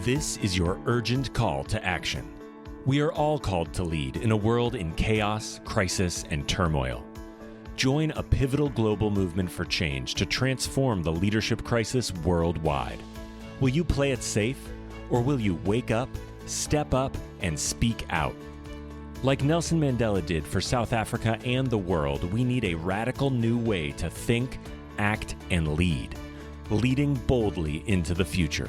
This is your urgent call to action. We are all called to lead in a world in chaos, crisis, and turmoil. Join a pivotal global movement for change to transform the leadership crisis worldwide. Will you play it safe, or will you wake up, step up, and speak out? Like Nelson Mandela did for South Africa and the world, we need a radical new way to think, act, and lead, leading boldly into the future.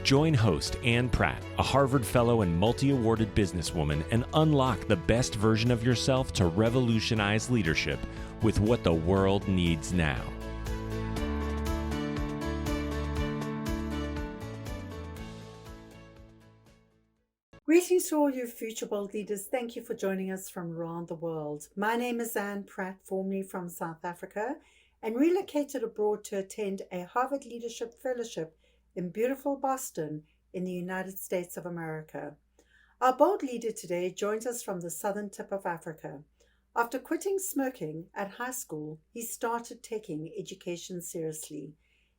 Join host Ann Pratt, a Harvard Fellow and multi-awarded businesswoman, and unlock the best version of yourself to revolutionize leadership with what the world needs now. Greetings to all you future bold leaders. Thank you for joining us from around the world. My name is Ann Pratt, formerly from South Africa, and relocated abroad to attend a Harvard Leadership Fellowship in beautiful Boston in the United States of America. Our bold leader today joins us from the southern tip of Africa. After quitting smoking at high school, he started taking education seriously.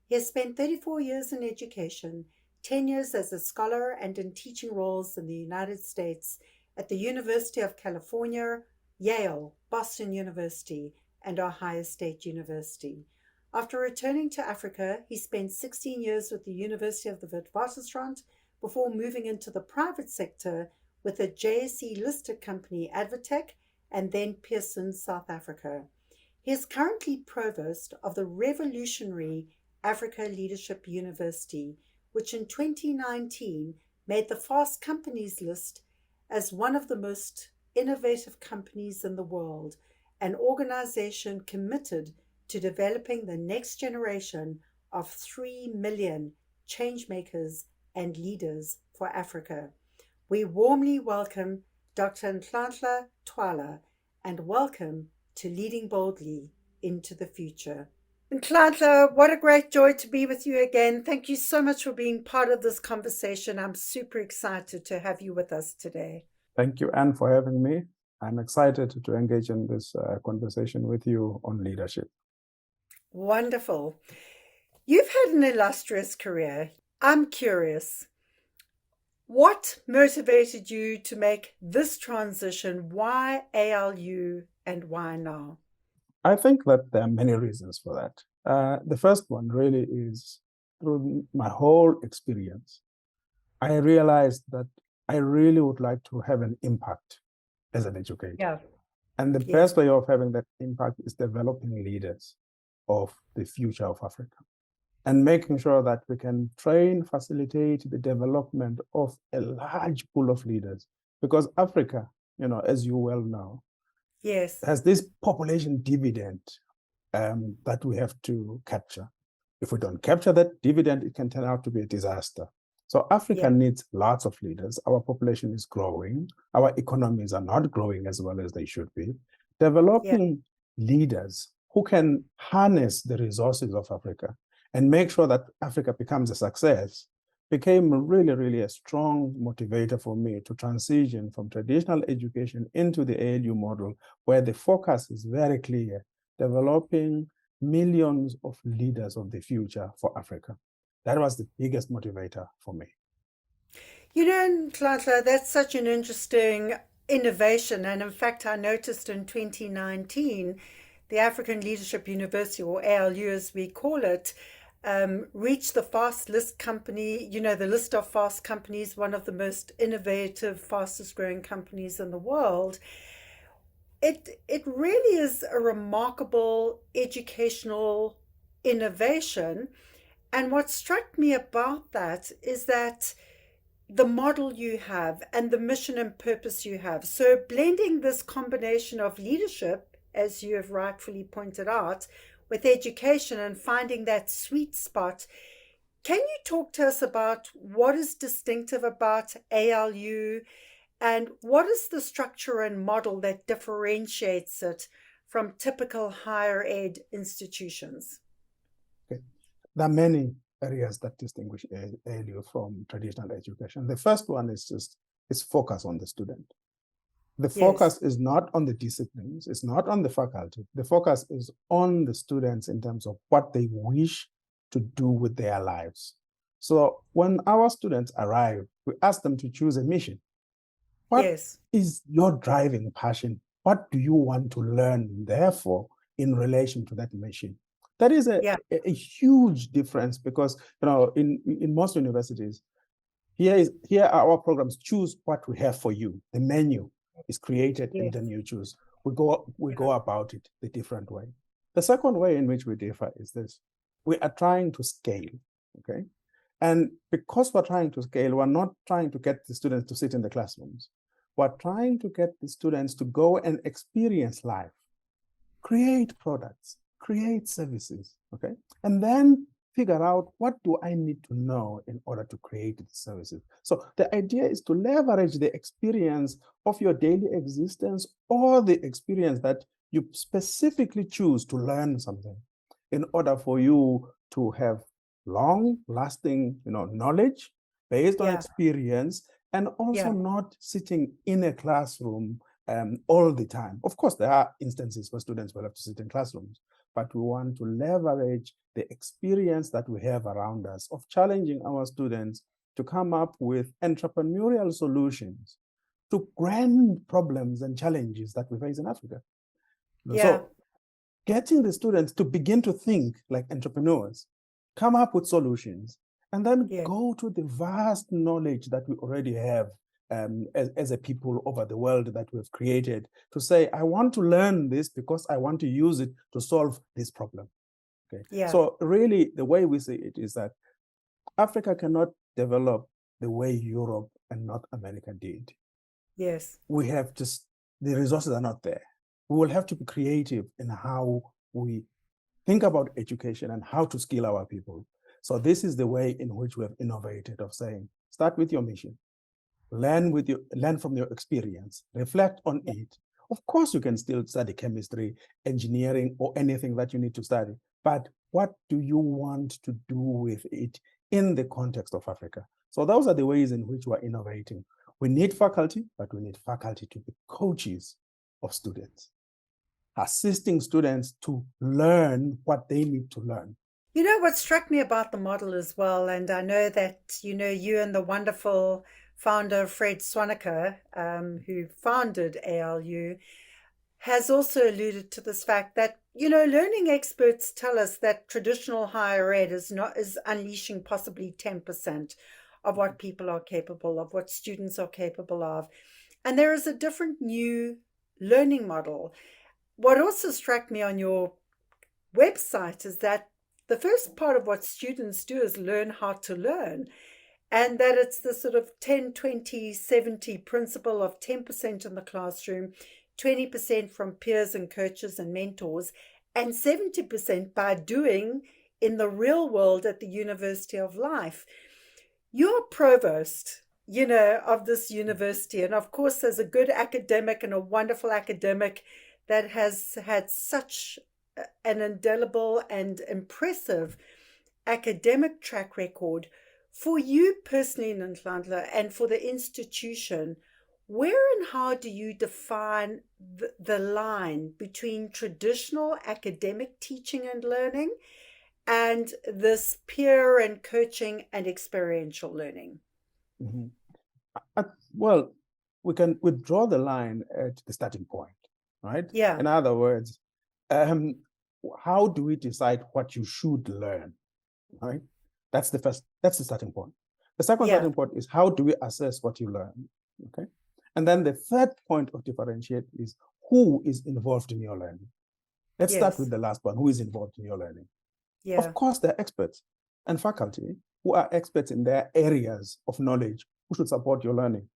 He has spent 34 years in education, 10 years as a scholar and in teaching roles in the United States at the University of California, Yale, Boston University, and Ohio State University. After returning to Africa, he spent 16 years with the University of the Witwatersrand before moving into the private sector with the JSE-listed company Advotech and then Pearson South Africa. He is currently provost of the revolutionary Africa Leadership University, which in 2019 made the Fast Companies list as one of the most innovative companies in the world, an organization committed to developing the next generation of 3 million changemakers and leaders for Africa. We warmly welcome Dr. Nhlanhla Thwala and welcome to Leading Boldly into the Future. Nhlanhla, what a great joy to be with you again. Thank you so much for being part of this conversation. I'm super excited to have you with us today. Thank you, Anne, for having me. I'm excited to engage in this conversation with you on leadership. Wonderful. You've had an illustrious career. I'm curious, what motivated you to make this transition? Why ALU and why now? I think that there are many reasons for that. The first one really is through my whole experience, I realized that I really would like to have an impact as an educator. Yeah. And the best way of having that impact is developing leaders of the future of Africa and making sure that we can train, facilitate the development of a large pool of leaders. Because Africa, as you well know, has this population dividend that we have to capture. If we don't capture that dividend, it can turn out to be a disaster. So Africa needs lots of leaders. Our population is growing. Our economies are not growing as well as they should be. Developing leaders who can harness the resources of Africa and make sure that Africa becomes a success became really, really a strong motivator for me to transition from traditional education into the ALU model, where the focus is very clear, developing millions of leaders of the future for Africa. That was the biggest motivator for me. Nhlanhla, that's such an interesting innovation. And in fact, I noticed in 2019, the African Leadership University, or ALU as we call it, reached the Fast List company, the list of Fast companies, one of the most innovative, fastest growing companies in the world. It really is a remarkable educational innovation. And what struck me about that is that the model you have and the mission and purpose you have. So blending this combination of leadership, as you have rightfully pointed out, with education and finding that sweet spot. Can you talk to us about what is distinctive about ALU and what is the structure and model that differentiates it from typical higher ed institutions? Okay. There are many areas that distinguish ALU from traditional education. The first one is focus on the student. The focus is not on the disciplines, it's not on the faculty. The focus is on the students in terms of what they wish to do with their lives. So when our students arrive, we ask them to choose a mission. What Yes. is your driving passion? What do you want to learn, therefore, in relation to that mission? That is Yeah. a huge difference because, in most universities, here are our programs. Choose what we have for you. The menu is created, and Yes. then you choose. We go about it the different way. The second way in which we differ is this: we are trying to scale, okay? And because we're trying to scale, we're not trying to get the students to sit in the classrooms. We're trying to get the students to go and experience life, create products, create services, okay? And then figure out, what do I need to know in order to create the services? So the idea is to leverage the experience of your daily existence or the experience that you specifically choose to learn something in order for you to have long-lasting, knowledge based on Yeah. experience, and also Yeah. not sitting in a classroom all the time. Of course, there are instances where students will have to sit in classrooms, but we want to leverage the experience that we have around us of challenging our students to come up with entrepreneurial solutions to grand problems and challenges that we face in Africa. Yeah. So getting the students to begin to think like entrepreneurs, come up with solutions, and then Yeah. go to the vast knowledge that we already have as a people over the world that we've created, to say, I want to learn this because I want to use it to solve this problem. Okay. Yeah. So really, the way we see it is that Africa cannot develop the way Europe and North America did. Yes. We have just, the resources are not there. We will have to be creative in how we think about education and how to skill our people. So this is the way in which we have innovated, of saying, start with your mission, learn from your experience, reflect on it. Of course, you can still study chemistry, engineering, or anything that you need to study, but what do you want to do with it in the context of Africa? So those are the ways in which we're innovating. We need faculty, but we need faculty to be coaches of students, assisting students to learn what they need to learn. You know what struck me about the model as well, and I know that you and the wonderful founder Fred Swaneker, who founded ALU, has also alluded to this fact that learning experts tell us that traditional higher ed is unleashing possibly 10% of what people are capable of, what students are capable of, and there is a different new learning model. What also struck me on your website is that the first part of what students do is learn how to learn, and that it's the sort of 10-20-70 principle of 10% in the classroom, 20% from peers and coaches and mentors, and 70% by doing in the real world at the University of Life. You're provost, of this university, and of course, as a good academic and a wonderful academic that has had such an indelible and impressive academic track record, for you personally, Nhlanhla, and for the institution, where and how do you define the line between traditional academic teaching and learning and this peer and coaching and experiential learning? Mm-hmm. Well, we can withdraw the line at the starting point, right? Yeah. In other words, how do we decide what you should learn, right? That's the starting point. The second starting point is, how do we assess what you learn, okay? And then the third point of differentiate is, who is involved in your learning? Let's start with the last one, who is involved in your learning? Yeah. Of course, there are experts and faculty who are experts in their areas of knowledge who should support your learning,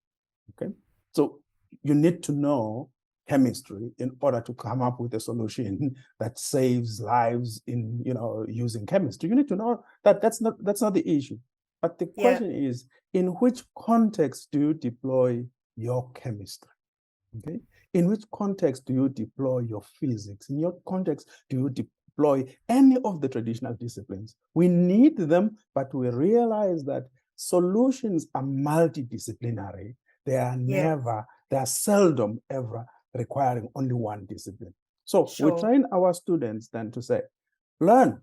okay? So you need to know chemistry in order to come up with a solution that saves lives in, using chemistry. You need to know that that's not the issue. But the question is, in which context do you deploy your chemistry? Okay? In which context do you deploy your physics? In your context, do you deploy any of the traditional disciplines? We need them, but we realize that solutions are multidisciplinary. They are seldom ever requiring only one discipline. So we train our students then to say, learn,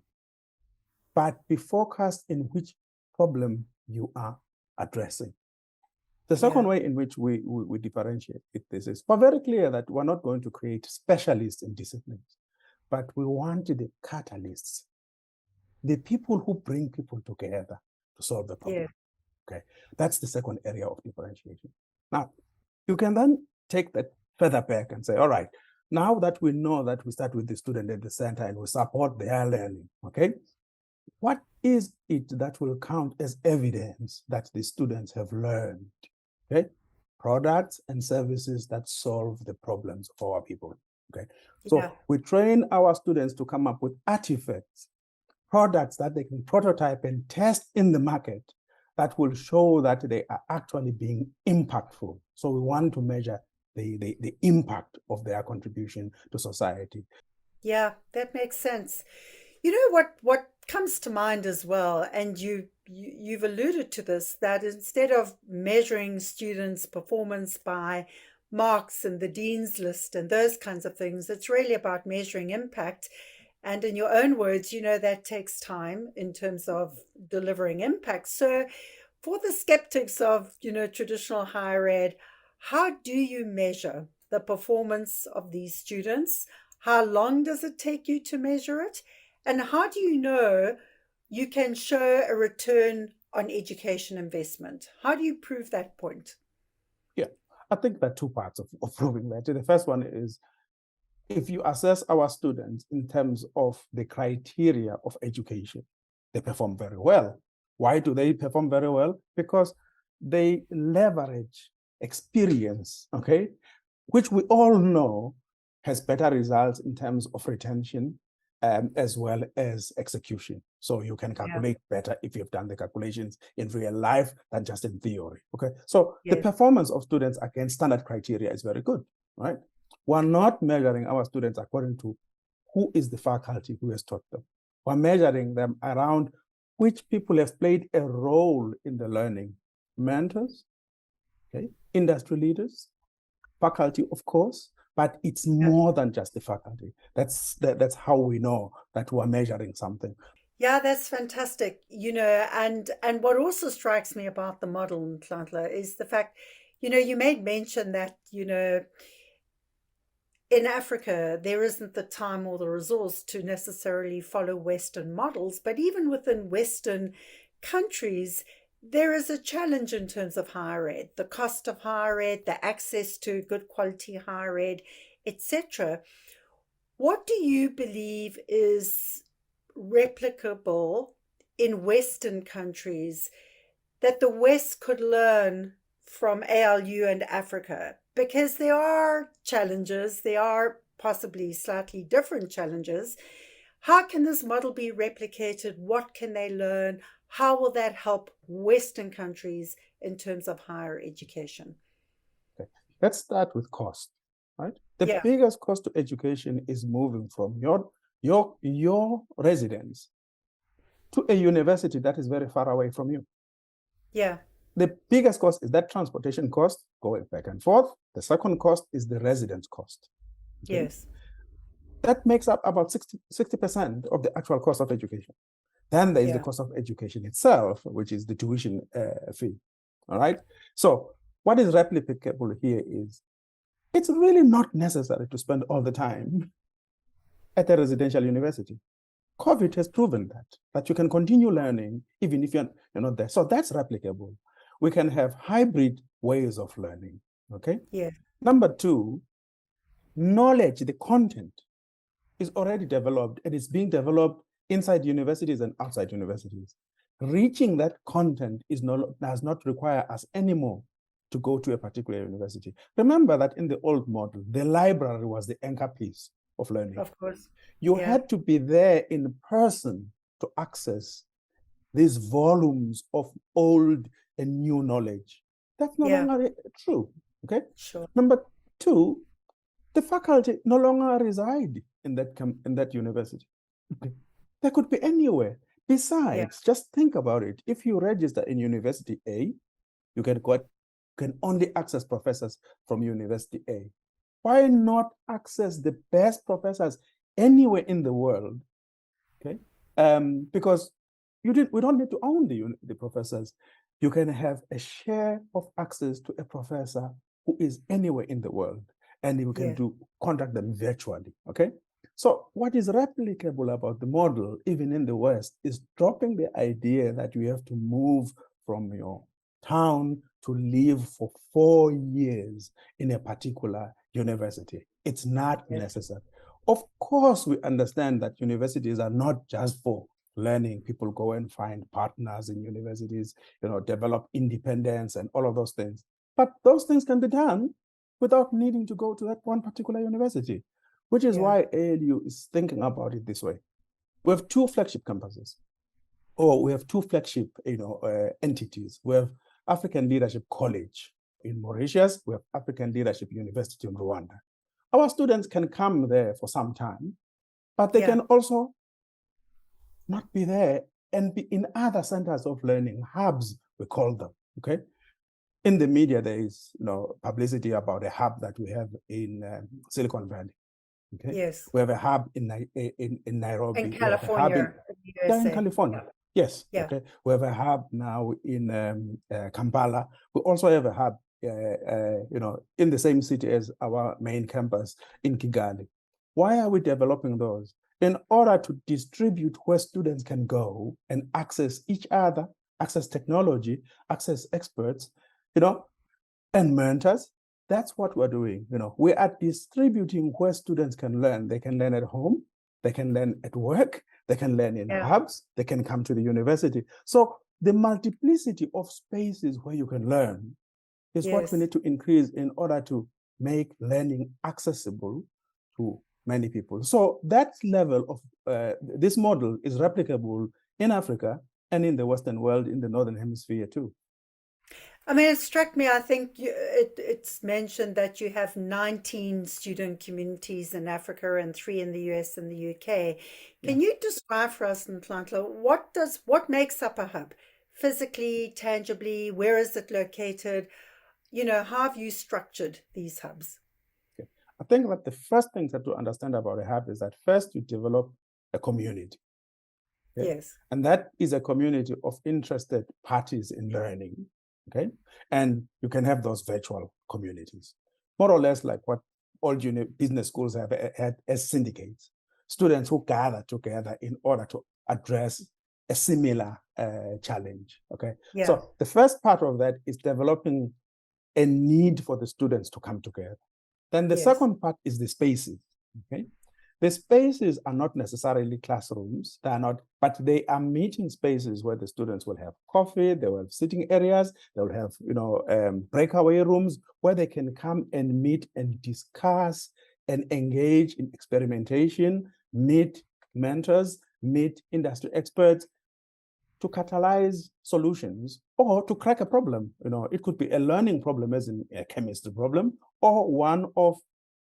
but be focused in which problem you are addressing. The second way in which we differentiate this is, we're very clear that we're not going to create specialists in disciplines, but we want the catalysts, the people who bring people together to solve the problem. Okay, that's the second area of differentiation. Now, you can then take that further back and say, all right, now that we know that we start with the student at the center and we support their learning, okay, what is it that will count as evidence that the students have learned? Okay, products and services that solve the problems of our people. Okay, so we train our students to come up with artifacts, products that they can prototype and test in the market that will show that they are actually being impactful. So we want to measure the impact of their contribution to society. Yeah, that makes sense. You know what comes to mind as well, and you've alluded to this, that instead of measuring students' performance by marks and the dean's list and those kinds of things, it's really about measuring impact. And in your own words, that takes time in terms of delivering impact. So for the skeptics of, traditional higher ed, how do you measure the performance of these students? How long does it take you to measure it? And how do you know you can show a return on education investment? How do you prove that point? Yeah, I think there are two parts of proving that. The first one is, if you assess our students in terms of the criteria of education, they perform very well. Why do they perform very well? Because they leverage experience, okay, which we all know has better results in terms of retention, as well as execution. So you can calculate better if you've done the calculations in real life than just in theory. Okay, so the performance of students against standard criteria is very good, right? We're not measuring our students according to who is the faculty who has taught them. We're measuring them around which people have played a role in the learning. Mentors, okay, industry leaders, faculty, of course, but it's more than just the faculty. That's how we know that we're measuring something. Yeah, that's fantastic. And what also strikes me about the model, Nhlanhla, is the fact, you made mention that, in Africa, there isn't the time or the resource to necessarily follow Western models, but even within Western countries, there is a challenge in terms of higher ed, the cost of higher ed, the access to good quality higher ed, etc. What do you believe is replicable in Western countries that the West could learn from ALU and Africa? Because there are challenges, there are possibly slightly different challenges. How can this model be replicated? What can they learn? How will that help Western countries in terms of higher education? Okay. Let's start with cost, right? The biggest cost to education is moving from your residence to a university that is very far away from you. Yeah. The biggest cost is that transportation cost going back and forth. The second cost is the residence cost. Okay? Yes. That makes up about 60% of the actual cost of education. Then there is the cost of education itself, which is the tuition fee. All right. So what is replicable here is, it's really not necessary to spend all the time at a residential university. COVID has proven that you can continue learning even if you're not there. So that's replicable. We can have hybrid ways of learning, okay? Yeah. Number two, knowledge, the content is already developed and it's being developed inside universities and outside universities. Reaching that content does not require us anymore to go to a particular university. Remember that in the old model, the library was the anchor piece of learning. Of course. You had to be there in person to access these volumes of old and new knowledge. That's no longer true, okay? Sure. Number two, the faculty no longer reside in that university. Okay. They could be anywhere. Besides, just think about it. If you register in University A, you can only access professors from University A. Why not access the best professors anywhere in the world? Okay, because we don't need to own the professors. You can have a share of access to a professor who is anywhere in the world, and you can contact them virtually. Okay. So what is replicable about the model, even in the West, is dropping the idea that you have to move from your town to live for 4 years in a particular university. It's not necessary. Of course, we understand that universities are not just for learning. People go and find partners in universities, develop independence and all of those things. But those things can be done without needing to go to that one particular university, which is why ALU is thinking about it this way. We have 2 flagship campuses, or we have 2 flagship entities. We have African Leadership College in Mauritius. We have African Leadership University in Rwanda. Our students can come there for some time, but they can also not be there and be in other centers of learning, hubs, we call them, okay? In the media, there is publicity about a hub that we have in Silicon Valley. Okay. Yes. We have a hub in Nairobi. In California. In California. Yes. Yeah. Okay. We have a hub now in Kampala. We also have a hub, in the same city as our main campus in Kigali. Why are we developing those? In order to distribute where students can go and access each other, access technology, access experts, and mentors. That's what we're doing. We are distributing where students can learn. They can learn at home, they can learn at work, they can learn in hubs, they can come to the university. So the multiplicity of spaces where you can learn is what we need to increase in order to make learning accessible to many people. So that level of this model is replicable in Africa and in the Western world, in the Northern Hemisphere too. I mean, it struck me, I think it's mentioned that you have 19 student communities in Africa and 3 in the US and the UK. Can you describe for us, Nhlanhla, what makes up a hub? Physically, tangibly, where is it located? How have you structured these hubs? Okay. I think that the first thing to understand about a hub is that first you develop a community. Okay? Yes. And that is a community of interested parties in learning. Okay, and you can have those virtual communities, more or less like what all business schools have had as syndicates, students who gather together in order to address a similar challenge. Okay, so the first part of that is developing a need for the students to come together. Then the second part is the spaces. Okay, the spaces are not necessarily classrooms, but they are meeting spaces where the students will have coffee, they will have sitting areas, they will have, breakaway rooms where they can come and meet and discuss and engage in experimentation, meet mentors, meet industry experts to catalyze solutions or to crack a problem. It could be a learning problem, as in a chemistry problem, or one of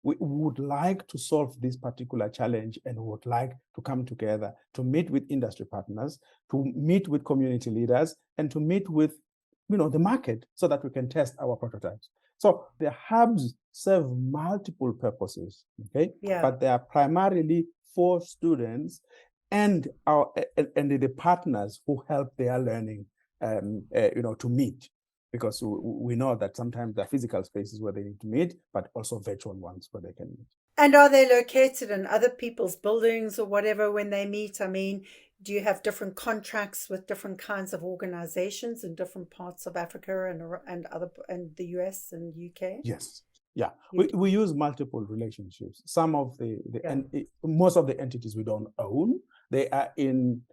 we would like to solve this particular challenge and would like to come together to meet with industry partners, to meet with community leaders, and to meet with the market so that we can test our prototypes. So the hubs serve multiple purposes, okay? But they are primarily for students and the partners who help their learning to meet. Because we know that sometimes there are physical spaces where they need to meet, but also virtual ones where they can meet. And are they located in other people's buildings or whatever when they meet? I mean, do you have different contracts with different kinds of organizations in different parts of Africa and the US and UK? Yes. Yeah, we use multiple relationships. Some of most of the entities we don't own. They are in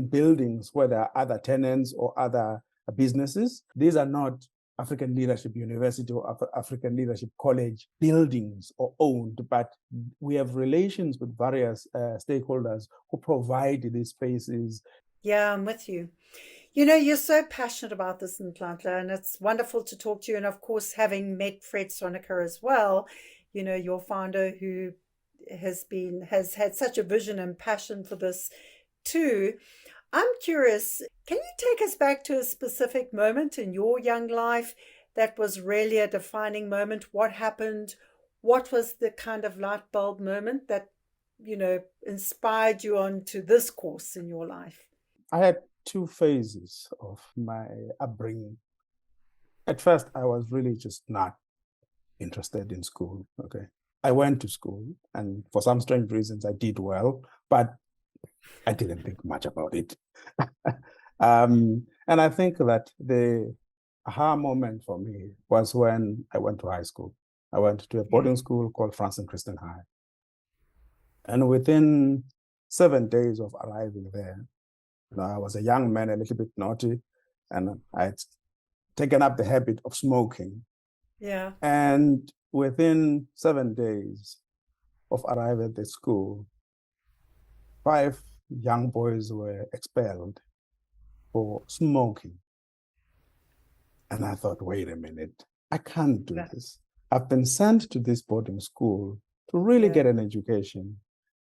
buildings where there are other tenants or other businesses. These are not African Leadership University or African Leadership College buildings or owned, but we have relations with various stakeholders who provide these spaces. Yeah, I'm with you. You're so passionate about this, Nhlanhla, and it's wonderful to talk to you. And of course, having met Fred Soneker as well, your founder who has had such a vision and passion for this too. I'm curious, can you take us back to a specific moment in your young life that was really a defining moment? What happened? What was the kind of light bulb moment that, inspired you onto this course in your life? I had two phases of my upbringing. At first, I was really just not interested in school. Okay. I went to school, and for some strange reasons, I did well, but I didn't think much about it. And I think that the aha moment for me was when I went to high school. I went to a boarding school called Francis Christian High. And within 7 days of arriving there, I was a young man, a little bit naughty, and I had taken up the habit of smoking. Yeah. And within 7 days of arriving at the school, 5 young boys were expelled for smoking. And I thought, wait a minute, I can't do this. I've been sent to this boarding school to really get an education.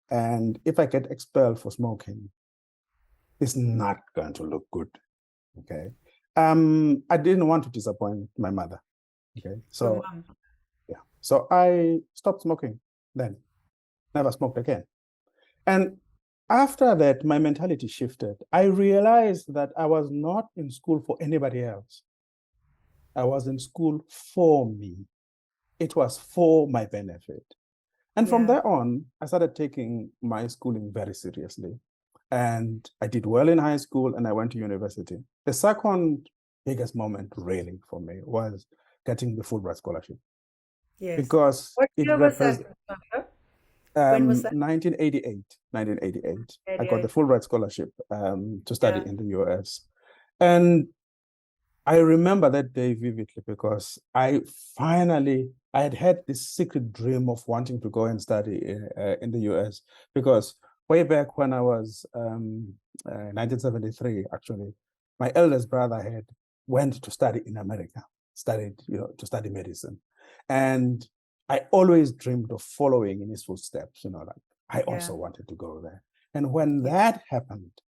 And if I get expelled for smoking, it's not going to look good. Okay. I didn't want to disappoint my mother. Okay. So yeah. So I stopped smoking then. Never smoked again. And after that, my mentality shifted. I realized that I was not in school for anybody else. I was in school for me. It was for my benefit. And from there on, I started taking my schooling very seriously. And I did well in high school, and I went to university. The second biggest moment really for me was getting the Fulbright scholarship. Yes. Because what it year was that? When was that? 1988. 1988. I got the 88. Fulbright scholarship to study in the US. And I remember that day vividly because I had had this secret dream of wanting to go and study in the US, because way back when I was 1973, actually, my eldest brother had went to study in America, to study medicine. And I always dreamed of following in his footsteps, I also wanted to go there. And when that happened,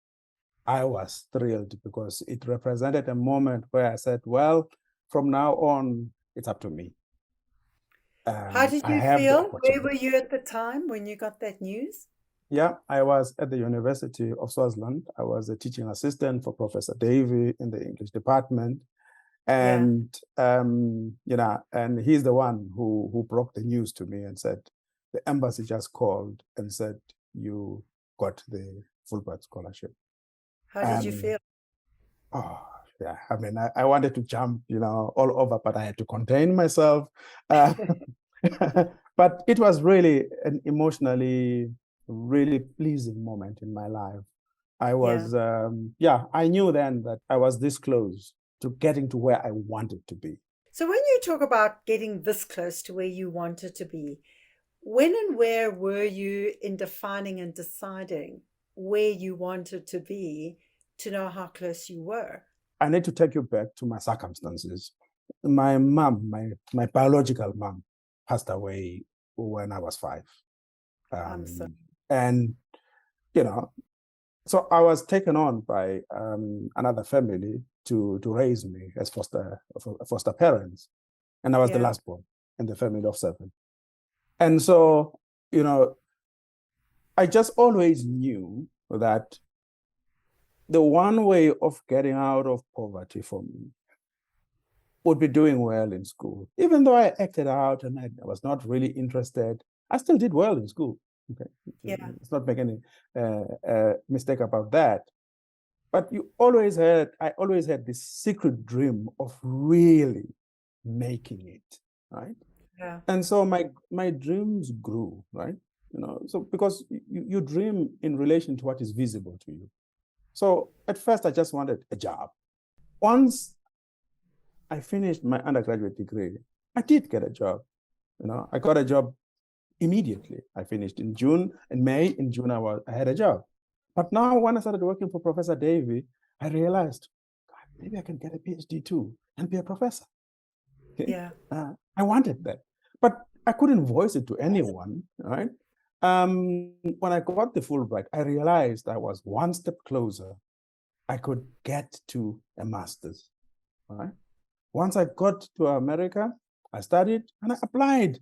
I was thrilled because it represented a moment where I said, well, from now on, it's up to me. How did you feel? Where were you at the time when you got that news? Yeah, I was at the University of Swaziland. I was a teaching assistant for Professor Davy in the English department. And, and he's the one who broke the news to me and said, the embassy just called and said, you got the Fulbright scholarship. How did you feel? Oh, yeah. I mean, I wanted to jump, all over, but I had to contain myself. But it was really an emotionally, really pleasing moment in my life. I was, I knew then that I was this close to getting to where I wanted to be. So when you talk about getting this close to where you wanted to be, when and where were you in defining and deciding where you wanted to be to know how close you were? I need to take you back to my circumstances. My mom, my biological mom, passed away when I was 5. I'm sorry. And, so I was taken on by another family to raise me as foster parents. And I was the last born in the family of 7. And so, I just always knew that the one way of getting out of poverty for me would be doing well in school. Even though I acted out and I was not really interested, I still did well in school. Okay. Let's not make any mistake about that. But I always had this secret dream of really making it, right? Yeah. And so my dreams grew, right? So because you dream in relation to what is visible to you. So at first, I just wanted a job. Once I finished my undergraduate degree, I did get a job. I got a job immediately. I finished in June. In May, in June, I had a job. But now when I started working for Professor Davy, I realized, God, maybe I can get a PhD too and be a professor. Okay? Yeah. I wanted that, but I couldn't voice it to anyone, right? When I got the Fulbright, I realized I was one step closer. I could get to a master's, right? Once I got to America, I studied and I applied,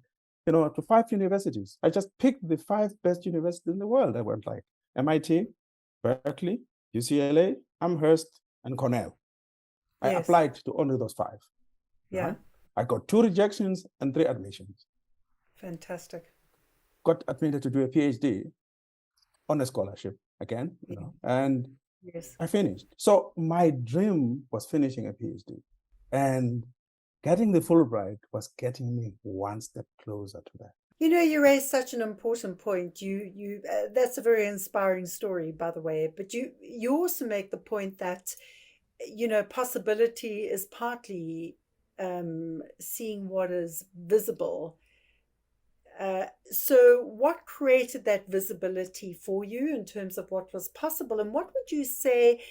to 5 universities. I just picked the 5 best universities in the world. I went like MIT, Berkeley, UCLA, Amherst, and Cornell. I Yes. applied to only those 5. Yeah. Right? I got 2 rejections and 3 admissions. Fantastic. Got admitted to do a PhD on a scholarship again, and Yes. I finished. So my dream was finishing a PhD, and getting the Fulbright was getting me one step closer to that. You raised such an important point. That's a very inspiring story, by the way. But you also make the point that, possibility is partly seeing what is visible. So what created that visibility for you in terms of what was possible? And what would you say,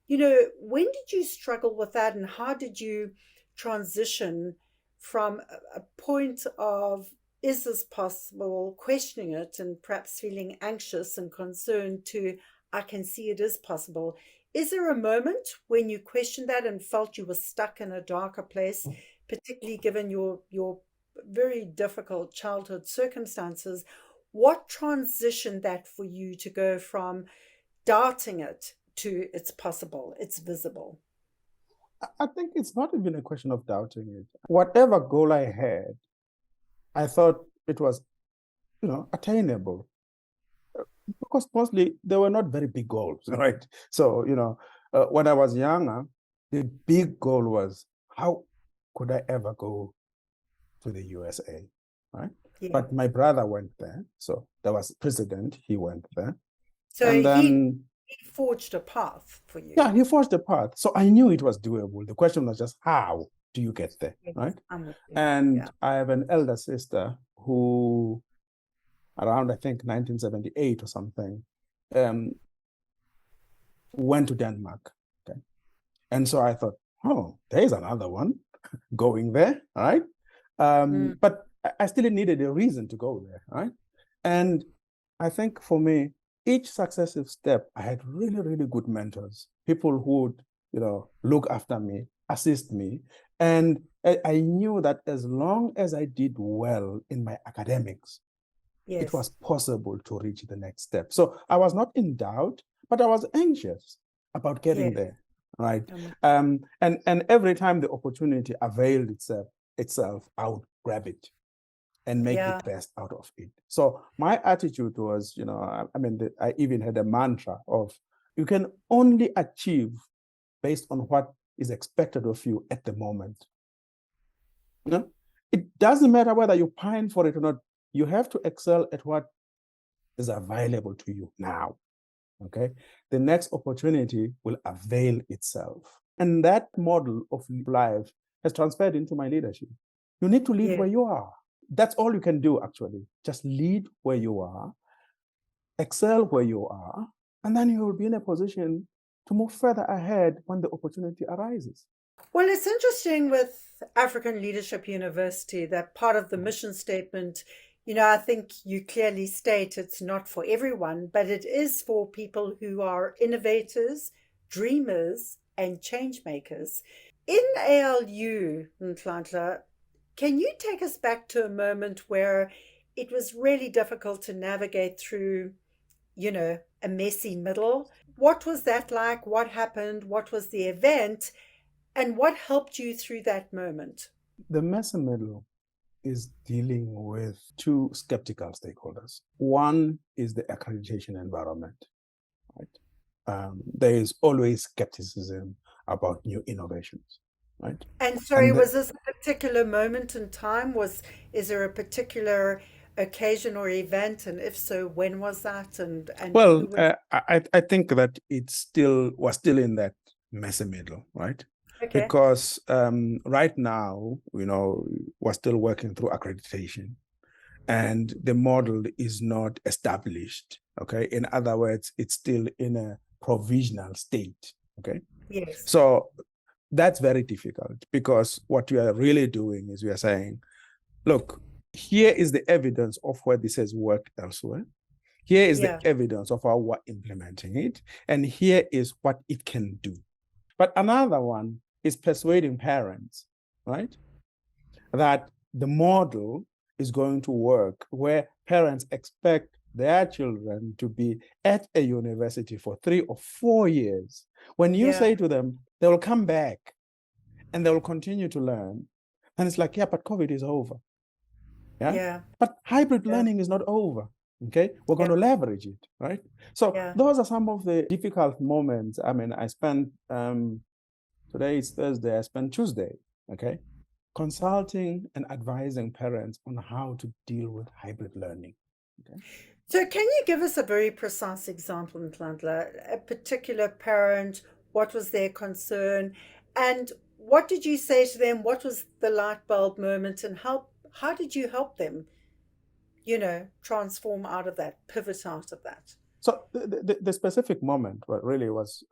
when did you struggle with that, and how did you transition from a point of, is this possible, questioning it and perhaps feeling anxious and concerned, to, I can see it is possible? Is there a moment when you questioned that and felt you were stuck in a darker place, particularly given your very difficult childhood circumstances? What transitioned that for you to go from doubting it to it's possible, it's visible? I think it's not even a question of doubting it. Whatever goal I had, I thought it was, attainable. Because mostly they were not very big goals, right? So, when I was younger, the big goal was, how could I ever go to the USA, right? Yeah. But my brother went there. So there was president, he went there. So And then he forged a path for you. yeah, he forged a path. So I knew it was doable. The question was just, how do you get there, Yes, right? I'm with you. And Yeah. I have an elder sister who, around, I think, 1978 or something, went to Denmark. Okay. And so I thought, oh, there's another one going there, right? But I still needed a reason to go there, right? And I think for me, each successive step, I had really, really good mentors, people who would, look after me, assist me. And I knew that as long as I did well in my academics, Yes. it was possible to reach the next step. So I was not in doubt, but I was anxious about getting Yes. there, right? And every time the opportunity availed itself, I would grab it and make the best out of it. So my attitude was, I even had a mantra of, you can only achieve based on what is expected of you at the moment. It doesn't matter whether you pine for it or not. You have to excel at what is available to you now. Okay, the next opportunity will avail itself. And that model of life has transferred into my leadership. You need to lead where you are. That's all you can do, actually. Just lead where you are, excel where you are, and then you will be in a position to move further ahead when the opportunity arises. Well, it's interesting with African Leadership University that part of the mission statement, I think you clearly state it's not for everyone, but it is for people who are innovators, dreamers, and change makers. In ALU, Nhlanhla, can you take us back to a moment where it was really difficult to navigate through, a messy middle? What was that like? What happened? What was the event? And what helped you through that moment? The messy middle is dealing with 2 skeptical stakeholders. One is the accreditation environment, right? There is always skepticism about new innovations, right? And sorry, was this a particular moment in time? Is there a particular occasion or event? And if so, when was that? And well, I think that was still in that messy middle, right? Okay. Because right now, we're still working through accreditation, and the model is not established. Okay, in other words, it's still in a provisional state. Okay. Yes. So that's very difficult, because what we are really doing is we are saying, look, here is the evidence of where this has worked elsewhere. Here is the evidence of how we're implementing it, and here is what it can do. But another one is persuading parents, right, that the model is going to work, where parents expect their children to be at a university for 3 or 4 years, when you say to them, they will come back and they will continue to learn, and it's like, yeah, but COVID is over. Yeah. But hybrid learning is not over. Okay. We're going to leverage it, right? So those are some of the difficult moments. I mean, I spent, today is Thursday, I spent Tuesday, okay, consulting and advising parents on how to deal with hybrid learning. Okay. So can you give us a very precise example, Nhlanhla? A particular parent, what was their concern, and what did you say to them? What was the light bulb moment, and how did you help them, transform out of that, pivot out of that? So the specific moment really was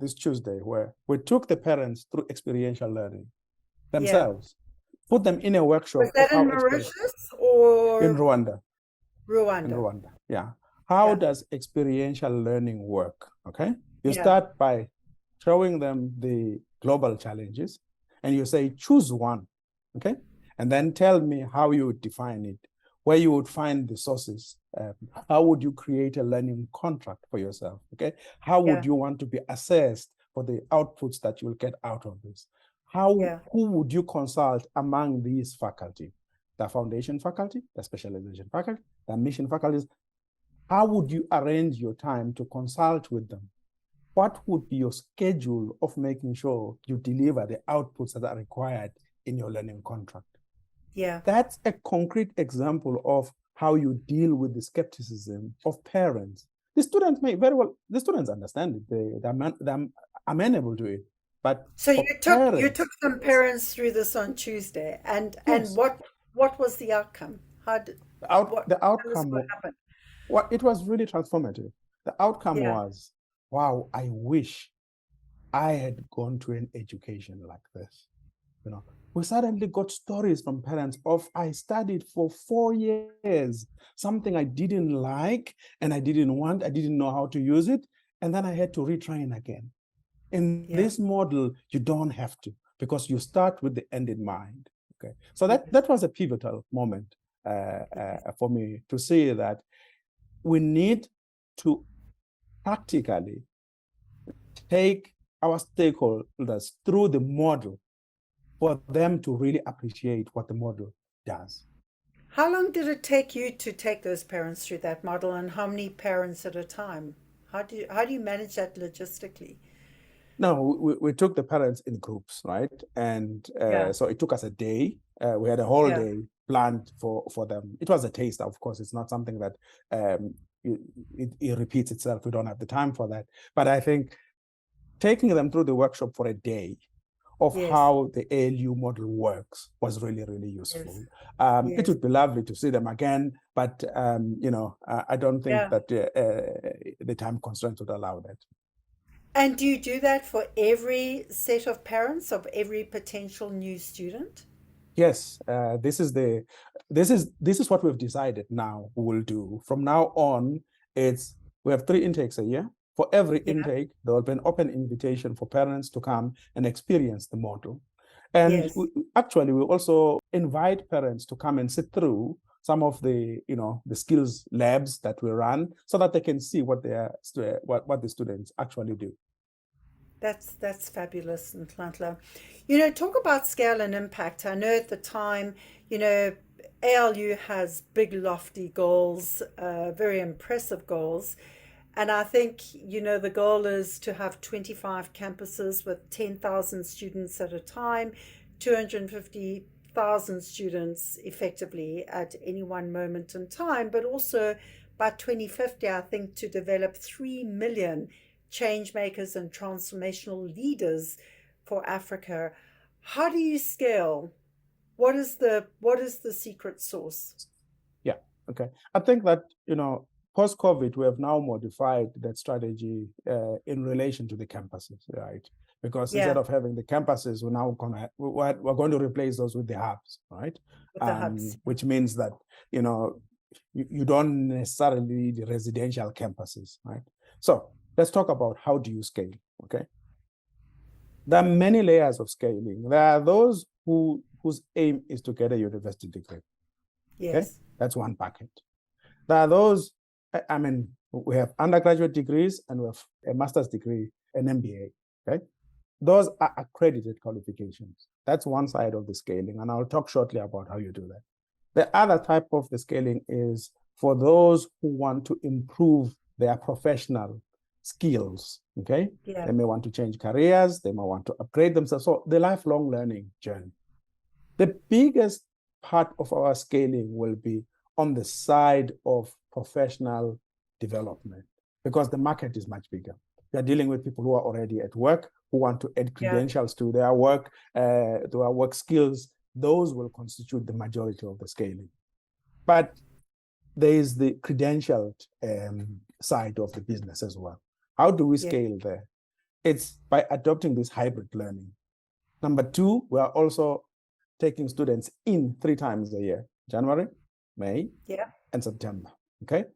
this Tuesday, where we took the parents through experiential learning themselves, put them in a workshop. Was that in Mauritius or in Rwanda? Rwanda. In Rwanda, yeah. How does experiential learning work? Okay, you start by showing them the global challenges, and you say, choose one, okay, and then tell me how you would define it, where you would find the sources, how would you create a learning contract for yourself, okay? How would you want to be assessed for the outputs that you'll get out of this? Who would you consult among these faculty? The foundation faculty, the specialization faculty, the mission faculties. How would you arrange your time to consult with them? What would be your schedule of making sure you deliver the outputs that are required in your learning contract? Yeah. That's a concrete example of how you deal with the skepticism of parents. The students may very well, the students understand it, they're amenable to it. But so you took some parents through this on Tuesday, and what was the outcome? The outcome, what happened? It was really transformative. The outcome was, wow, I wish I had gone to an education like this. We suddenly got stories from parents of, I studied for 4 years, something I didn't like and I didn't want, I didn't know how to use it, and then I had to retrain again. In this model, you don't have to, because you start with the end in mind. Okay, so that was a pivotal moment for me to see that we need to practically take our stakeholders through the model for them to really appreciate what the model does. How long did it take you to take those parents through that model, and how many parents at a time? How do you manage that logistically? No, we took the parents in groups, right? And so it took us a day. We had a whole day planned for them. It was a taste, of course. It's not something that it repeats itself. We don't have the time for that. But I think taking them through the workshop for a day of how the ALU model works was really, really useful. It would be lovely to see them again, but I don't think that the time constraints would allow that. And do you do that for every set of parents of every potential new student? Yes, this is what we've decided now we will do. From now on, we have 3 intakes a year. For every intake, there will be an open invitation for parents to come and experience the model. And we also invite parents to come and sit through some of the skills labs that we run, so that they can see what the students actually do. That's fabulous, Nhlanhla. Talk about scale and impact. I know at the time, ALU has big, lofty goals, very impressive goals. And I think, the goal is to have 25 campuses with 10,000 students at a time, 250,000 students effectively at any one moment in time, but also by 2050, I think, to develop 3 million change makers and transformational leaders for Africa. How do you scale? What is the secret sauce? Yeah, okay. I think that, post-COVID, we have now modified that strategy in relation to the campuses, right? Because instead of having the campuses, we're going to replace those with the hubs, right? With the hubs. Which means that, you don't necessarily need the residential campuses, right? So let's talk about how do you scale, okay? There are many layers of scaling. There are those whose aim is to get a university degree. Yes. Okay? That's one bucket. There are those, I mean, we have undergraduate degrees and we have a master's degree, an MBA, okay? Those are accredited qualifications. That's one side of the scaling, and I'll talk shortly about how you do that. The other type of the scaling is for those who want to improve their professional skills, okay? Yeah. They may want to change careers, they may want to upgrade themselves. So the lifelong learning journey. The biggest part of our scaling will be on the side of professional development because the market is much bigger. We are dealing with people who are already at work, who want to add credentials to their work skills. Those will constitute the majority of the scaling. But there is the credentialed side of the business as well. How do we scale there? It's by adopting this hybrid learning. Number two, we are also taking students in 3 times a year, January, May, and September, okay?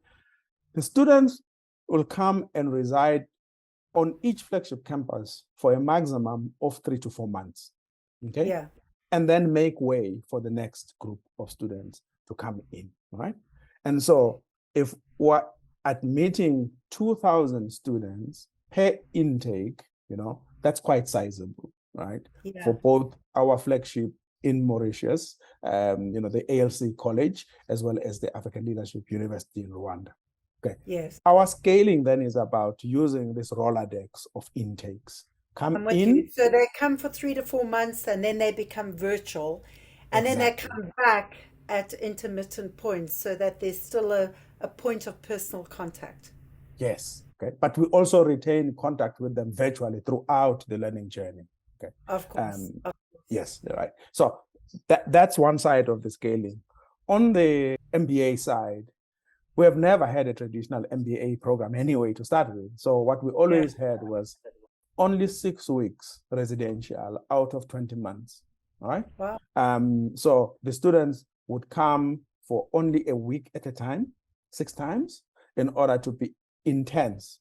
The students will come and reside on each flagship campus for a maximum of 3 to 4 months, okay? Yeah. And then make way for the next group of students to come in, right? And so if we're admitting 2,000 students per intake, you know, that's quite sizable, right? Yeah. For both our flagship in Mauritius, you know, the ALC College, as well as the African Leadership University in Rwanda. Okay. Yes. Our scaling then is about using this Rolodex of intakes. I'm with you. So they come for 3 to 4 months and then they become virtual. And then they come back at intermittent points so that there's still a point of personal contact. Yes. Okay. But we also retain contact with them virtually throughout the learning journey. Okay. Of course. Yes, right. So that's one side of the scaling. On the MBA side, we have never had a traditional MBA program anyway to start with. So what we always had was only 6 weeks residential out of 20 months. All right. Wow. So the students would come for only a week at a time, 6 times, in order to be intense.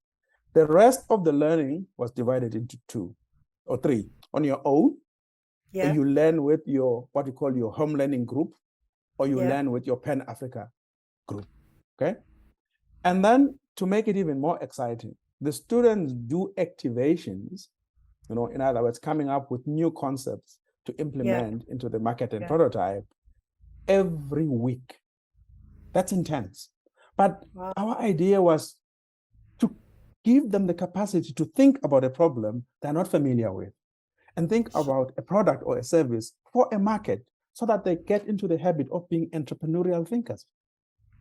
The rest of the learning was divided into 2 or 3 on your own. Yeah. You learn with your, what you call your home learning group, or you learn with your Pan-Africa group, okay? And then to make it even more exciting, the students do activations, you know, in other words, coming up with new concepts to implement into the market and prototype every week. That's intense. But our idea was to give them the capacity to think about a problem they're not familiar with and think about a product or a service for a market so that they get into the habit of being entrepreneurial thinkers.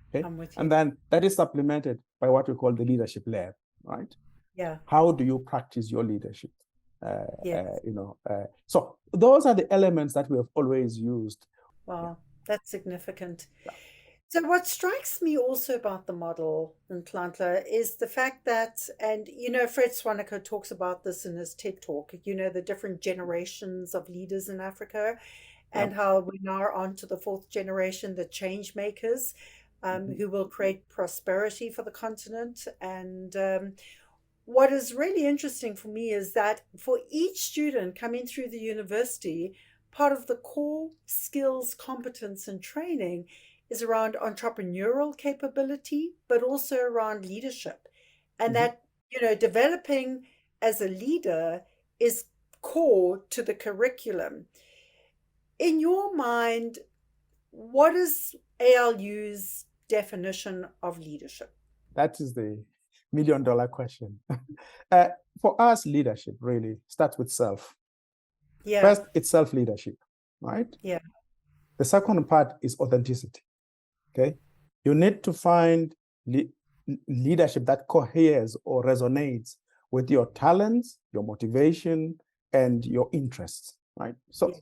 Okay? I'm with you. And then that is supplemented by what we call the leadership lab, right? Yeah. How do you practice your leadership? So those are the elements that we have always used. Wow, that's significant. So what strikes me also about the model, Nhlanhla, is the fact that, and you know, Fred Swanico talks about this in his TED Talk, you know, the different generations of leaders in Africa and how we now are on to the 4th generation, the change makers, who will create prosperity for the continent. And what is really interesting for me is that for each student coming through the university, part of the core skills, competence, and training is around entrepreneurial capability, but also around leadership. And that, you know, developing as a leader is core to the curriculum. In your mind, what is ALU's definition of leadership? That is the million-dollar question. For us, leadership really starts with self. Yeah. First, it's self-leadership, right? Yeah. The second part is authenticity. Okay, you need to find leadership that coheres or resonates with your talents, your motivation, and your interests, right? So,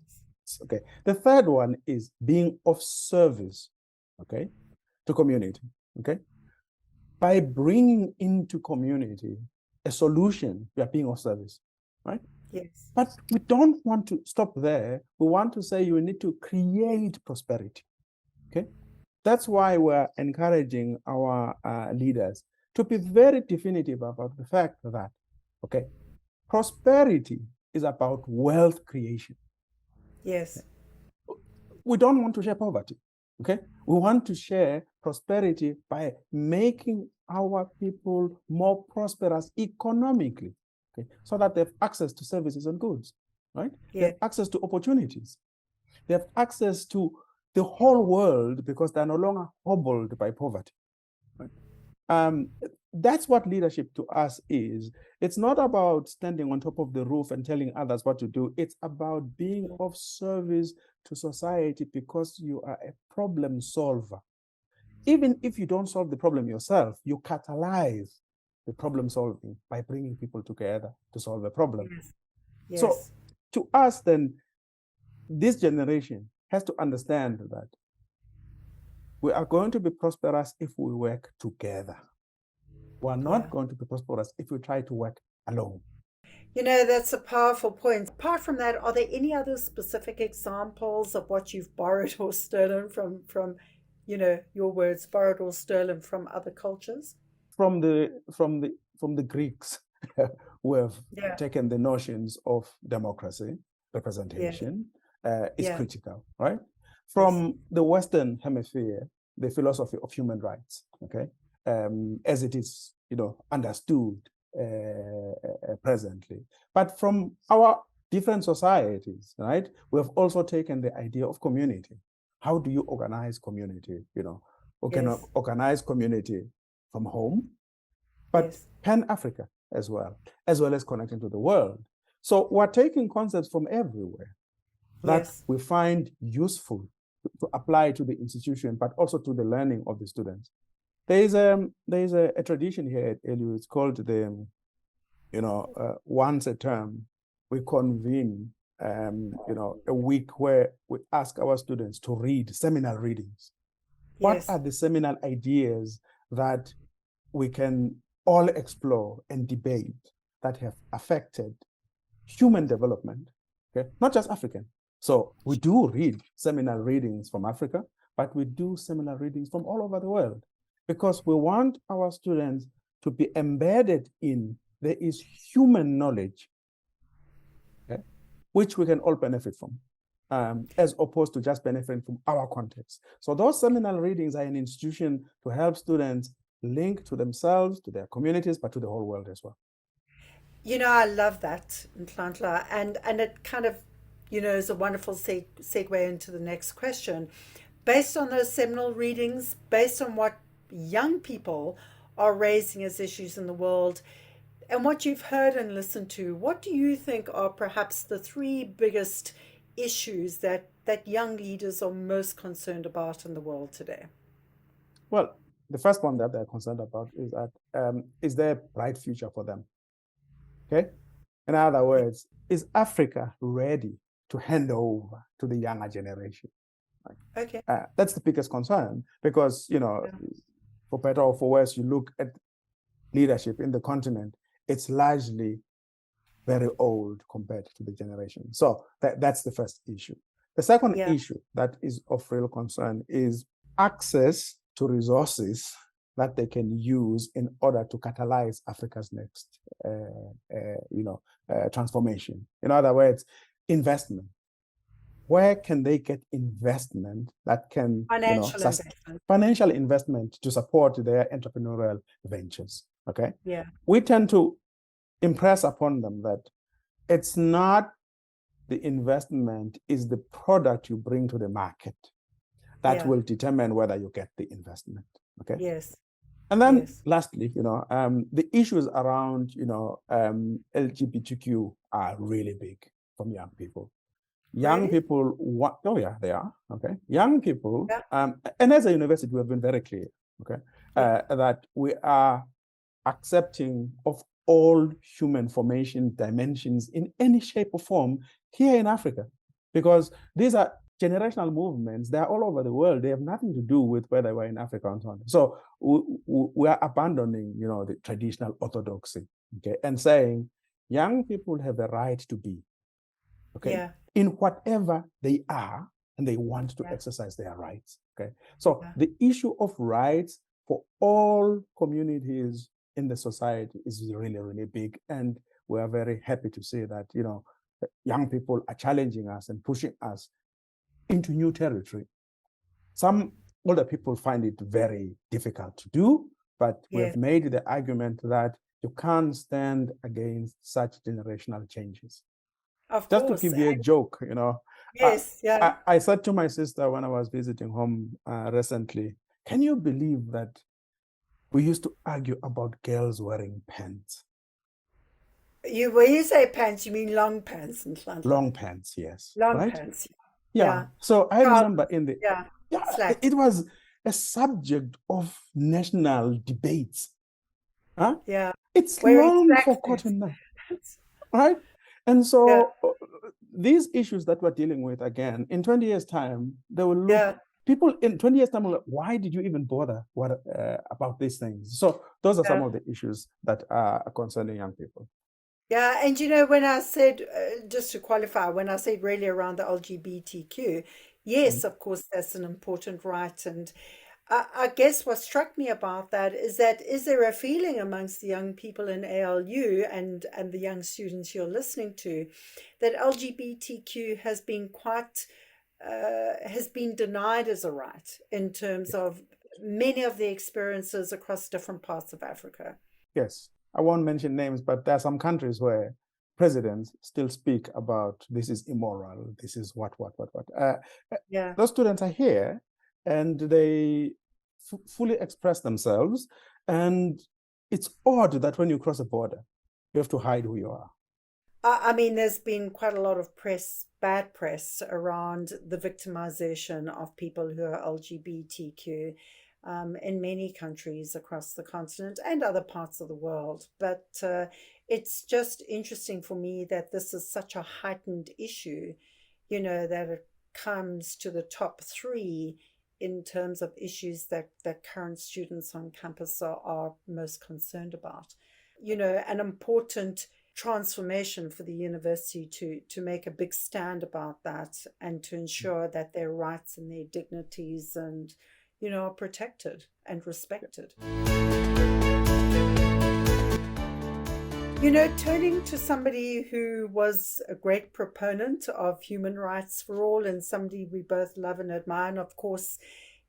okay. The third one is being of service, okay, to community, okay? By bringing into community a solution, we are being of service, right? Yes. But we don't want to stop there. We want to say you need to create prosperity, okay? That's why we're encouraging our leaders to be very definitive about the fact that, okay, prosperity is about wealth creation. Yes. We don't want to share poverty, okay? We want to share prosperity by making our people more prosperous economically, okay, so that they have access to services and goods, right? They Yeah. have access to opportunities. They have access to the whole world because they're no longer hobbled by poverty. Right? That's what leadership to us is. It's not about standing on top of the roof and telling others what to do. It's about being of service to society because you are a problem solver. Even if you don't solve the problem yourself, you catalyze the problem solving by bringing people together to solve a problem. Yes. Yes. So to us, then, this generation has to understand that we are going to be prosperous if we work together. We're not going to be prosperous if we try to work alone. You know, that's a powerful point. Apart from that, are there any other specific examples of what you've borrowed or stolen from your words, borrowed or stolen from other cultures? From the Greeks, who have taken the notions of democracy, representation, is critical, right? From the Western Hemisphere, the philosophy of human rights, okay, as it is, understood presently. But from our different societies, right, we have also taken the idea of community. How do you organize community? We can organize community from home, but Pan-Africa as well as connecting to the world. So we're taking concepts from everywhere that we find useful to apply to the institution, but also to the learning of the students. There is a tradition here at ALU. It's called the, once a term, we convene, a week where we ask our students to read seminal readings. What are the seminal ideas that we can all explore and debate that have affected human development, okay? Not just African. So we do read seminal readings from Africa, but we do seminal readings from all over the world because we want our students to be embedded in there is human knowledge, okay, which we can all benefit from, as opposed to just benefiting from our context. So those seminal readings are an institution to help students link to themselves, to their communities, but to the whole world as well. I love that, Nhlanhla, and it kind of, is a wonderful segue into the next question. Based on those seminal readings, based on what young people are raising as issues in the world, and what you've heard and listened to, what do you think are perhaps the three biggest issues that young leaders are most concerned about in the world today? Well, the first one that they're concerned about is that is there a bright future for them? Okay. In other words, is Africa ready to hand over to the younger generation? Right? Okay. That's the biggest concern because, for better or for worse, you look at leadership in the continent, it's largely very old compared to the generation. So that's the first issue. The second issue that is of real concern is access to resources that they can use in order to catalyze Africa's next, transformation. In other words, investment. Where can they get investment that can financial investment to support their entrepreneurial ventures? Okay. Yeah. We tend to impress upon them that it's not the investment, is the product you bring to the market that will determine whether you get the investment. Okay. Yes. And then lastly, the issues around, LGBTQ are really big from young people. Young people want, they are, okay. Young people, and as a university, we have been very clear, okay, that we are accepting of all human formation dimensions in any shape or form here in Africa, because these are generational movements. They're all over the world. They have nothing to do with whether we're in Africa or not. So we are abandoning, the traditional orthodoxy, okay, and saying young people have a right to be, okay, in whatever they are, and they want to exercise their rights, okay. So the issue of rights for all communities in the society is really, really big, and we are very happy to see that, young people are challenging us and pushing us into new territory. Some older people find it very difficult to do, but we have made the argument that you can't stand against such generational changes. Of Just to course. give you a joke, Yes, yeah. I said to my sister when I was visiting home recently, can you believe that we used to argue about girls wearing pants? When you say pants, you mean long pants, Nhlanhla? Long pants, yes. Long Right? pants. Yeah. Yeah. So I Trousers, remember slacks. it was a subject of national debates. Huh? Yeah. It's Wearing long slacks. forgotten now, right? And Yeah. so these issues that we're dealing with, again, in 20 years' time, they will look, Yeah. people in 20 years' time will look, why did you even bother about these things? So those are some of the issues that are concerning young people. Yeah, and when I said, just to qualify, when I said really around the LGBTQ, yes, of course, that's an important right. And I guess what struck me about that, is there a feeling amongst the young people in ALU and the young students you're listening to, that LGBTQ has been has been denied as a right in terms of many of the experiences across different parts of Africa? Yes. I won't mention names, but there are some countries where presidents still speak about this is immoral, this is what. Those students are here and they fully express themselves. And it's odd that when you cross a border, you have to hide who you are. I mean, there's been quite a lot of bad press around the victimization of people who are LGBTQ in many countries across the continent and other parts of the world. But it's just interesting for me that this is such a heightened issue, that it comes to the top three in terms of issues that current students on campus are most concerned about. An important transformation for the university to make a big stand about that and to ensure that their rights and their dignities and are protected and respected. Turning to somebody who was a great proponent of human rights for all and somebody we both love and admire, and of course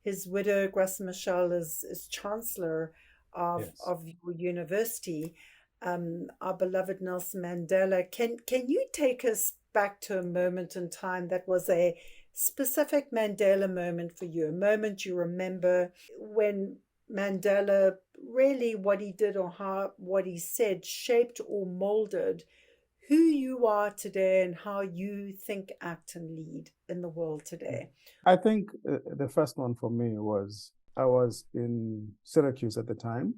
his widow Graça Machel is chancellor of your university, our beloved Nelson Mandela. Can you take us back to a moment in time that was a specific Mandela moment for you, a moment you remember when Mandela really, what he did or what he said shaped or molded who you are today and how you think, act, and lead in the world today? I think the first one for me was, I was in Syracuse at the time.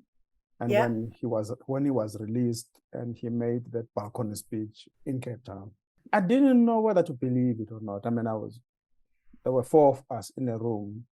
And when he was released and he made that balcony speech in Cape Town, I didn't know whether to believe it or not. I mean, there were four of us in a room.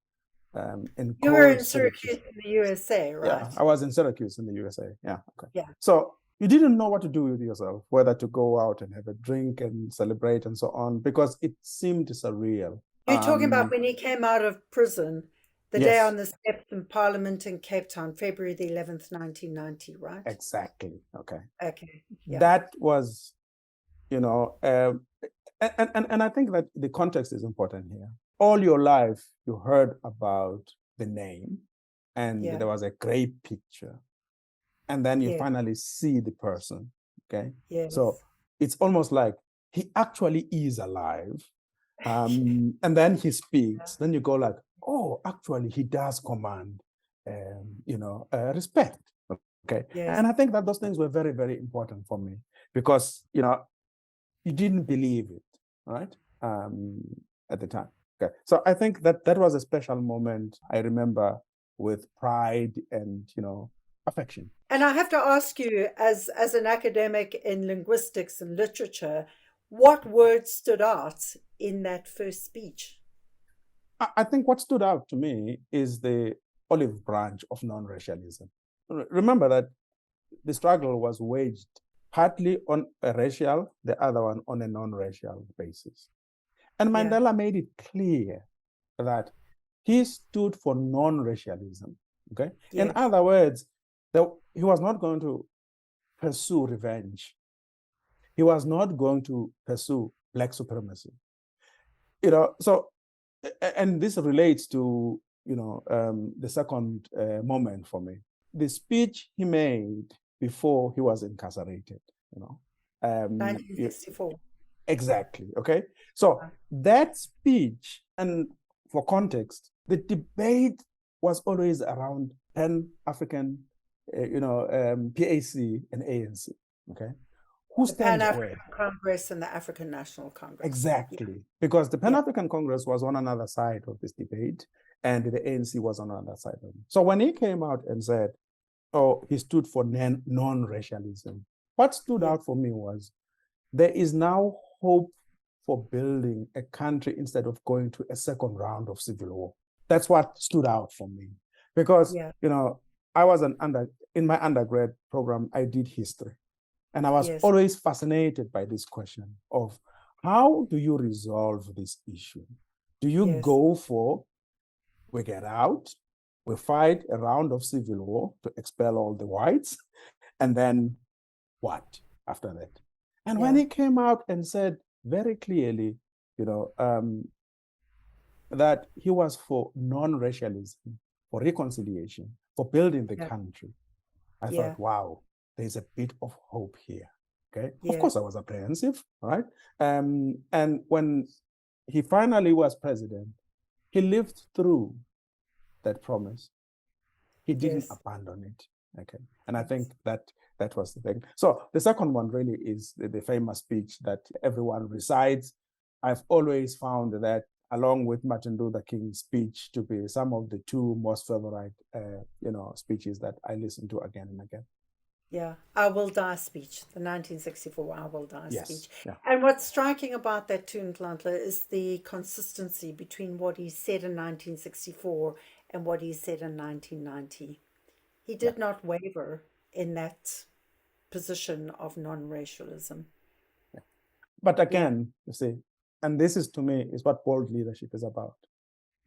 You were in Syracuse in the USA, right? Yeah, I was in Syracuse in the USA. Yeah, okay. Yeah. So you didn't know what to do with yourself, whether to go out and have a drink and celebrate and so on, because it seemed surreal. You're talking about when he came out of prison, the day on the steps in Parliament in Cape Town, February the 11th, 1990, right? Exactly. Okay. Okay. Yeah. That was, and I think that the context is important here. All your life, you heard about the name, and there was a great picture. And then you finally see the person. Okay. Yes. So it's almost like he actually is alive. And then he speaks. Then you go like, oh, actually, he does command, respect. Okay. Yes. And I think that those things were very, very important for me because, you didn't believe it, right? At the time. Okay. So I think that was a special moment I remember with pride and, affection. And I have to ask you, as an academic in linguistics and literature, what words stood out in that first speech? I think what stood out to me is the olive branch of non-racialism. Remember that the struggle was waged partly on a racial, the other one on a non-racial basis. And Mandela made it clear that he stood for non-racialism. Okay. In other words, he was not going to pursue revenge. He was not going to pursue Black supremacy. So, and this relates to, the second moment for me. The speech he made before he was incarcerated, 1964. Exactly. Okay. So that speech, and for context, the debate was always around Pan-African, PAC and ANC. Okay. Who The stands where? Pan-African Congress and the African National Congress. Exactly. Because the Pan-African Congress was on another side of this debate, and the ANC was on another side of it. So when he came out and said, he stood for non-racialism, what stood out for me was there is now hope for building a country instead of going to a second round of civil war. That's what stood out for me. Because, I was in my undergrad program, I did history. And I was always fascinated by this question of how do you resolve this issue? Do you go for, we get out, we fight a round of civil war to expel all the whites, and then what after that? And when he came out and said very clearly, that he was for non-racialism, for reconciliation, for building the country, I thought, wow, there's a bit of hope here. Okay. Of course, I was apprehensive, right? And when he finally was president, he lived through that promise. He didn't abandon it. Okay. And I think that was the thing. So the second one really is the famous speech that everyone recites. I've always found that, along with Martin Luther King's speech, to be some of the two most favorite, speeches that I listen to again and again. Yeah, I Will Die speech, the 1964 I Will Die speech. Yeah. And what's striking about that too, Nhlanhla, is the consistency between what he said in 1964 and what he said in 1990. He did not waver in that position of non-racialism. Yeah. But again, you see, and this is, to me, is what bold leadership is about.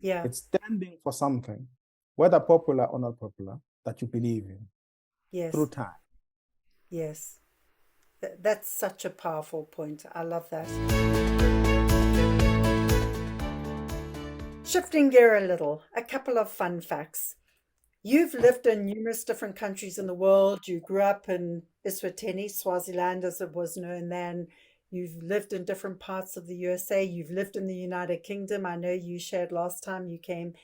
Yeah. It's standing for something, whether popular or not popular, that you believe in through time. Yes. That's such a powerful point. I love that. Shifting gear a little, a couple of fun facts. You've lived in numerous different countries in the world. You grew up in Eswatini, Swaziland, as it was known then. You've lived in different parts of the USA. You've lived in the United Kingdom. I know you shared last time you came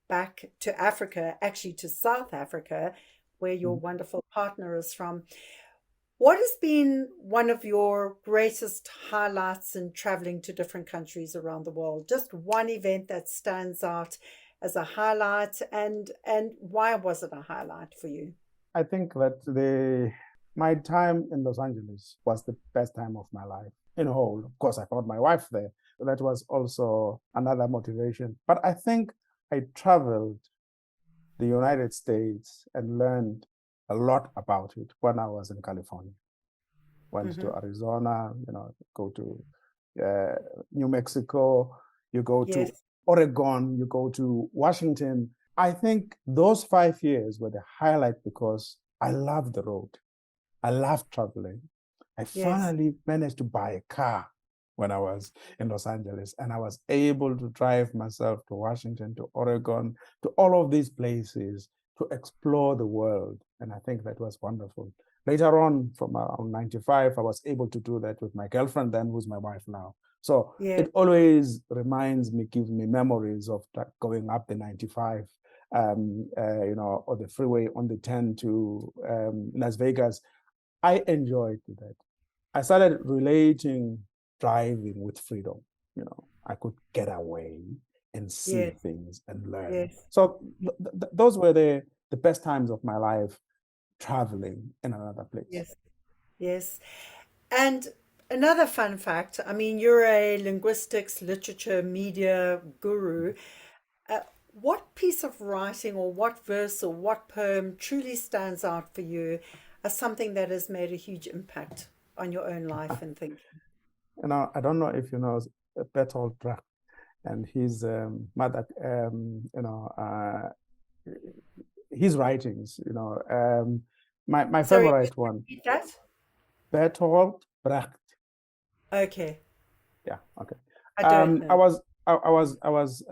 back to Africa, actually to South Africa, where your wonderful partner is from. What has been one of your greatest highlights in traveling to different countries around the world? Just one event that stands out as a highlight, and why was it a highlight for you? I think that my time in Los Angeles was the best time of my life in whole. Of course, I found my wife there. That was also another motivation. But I think I traveled the United States and learned a lot about it when I was in California. Went to Arizona, go to New Mexico, you go to Oregon, you go to Washington. I think those 5 years were the highlight because I loved the road. I loved traveling. I finally managed to buy a car when I was in Los Angeles, and I was able to drive myself to Washington, to Oregon, to all of these places to explore the world. And I think that was wonderful. Later on, from around 95, I was able to do that with my girlfriend then, who's my wife now. So it always reminds me, gives me memories of going up the 95, or the freeway on the 10 to Las Vegas. I enjoyed that. I started relating driving with freedom. I could get away and see things and learn. So those were the best times of my life, traveling in another place. Yes. And another fun fact, I mean, you're a linguistics, literature, media guru. What piece of writing or what verse or what poem truly stands out for you as something that has made a huge impact on your own life and thinking? I don't know if you know Bertolt Brecht and his mother, his writings, my favorite one. Repeat that? Bertolt Brecht. Okay. Yeah. Okay. I don't know. I was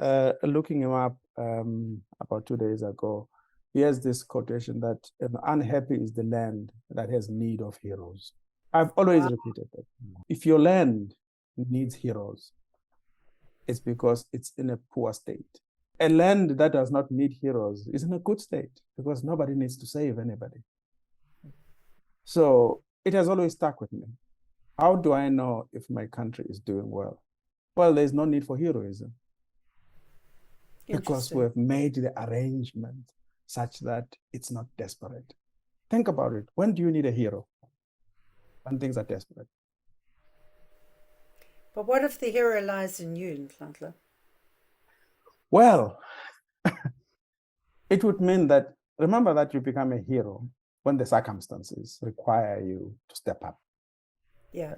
looking him up about 2 days ago. Here's this quotation that unhappy is the land that has need of heroes. I've always repeated that. If your land needs heroes, it's because it's in a poor state. A land that does not need heroes is in a good state because nobody needs to save anybody. So it has always stuck with me. How do I know if my country is doing well? Well, there's no need for heroism because we have made the arrangement such that it's not desperate. Think about it. When do you need a hero? When things are desperate. But what if the hero lies in you, Nhlanhla? Well, it would mean that, remember that you become a hero when the circumstances require you to step up. Yeah.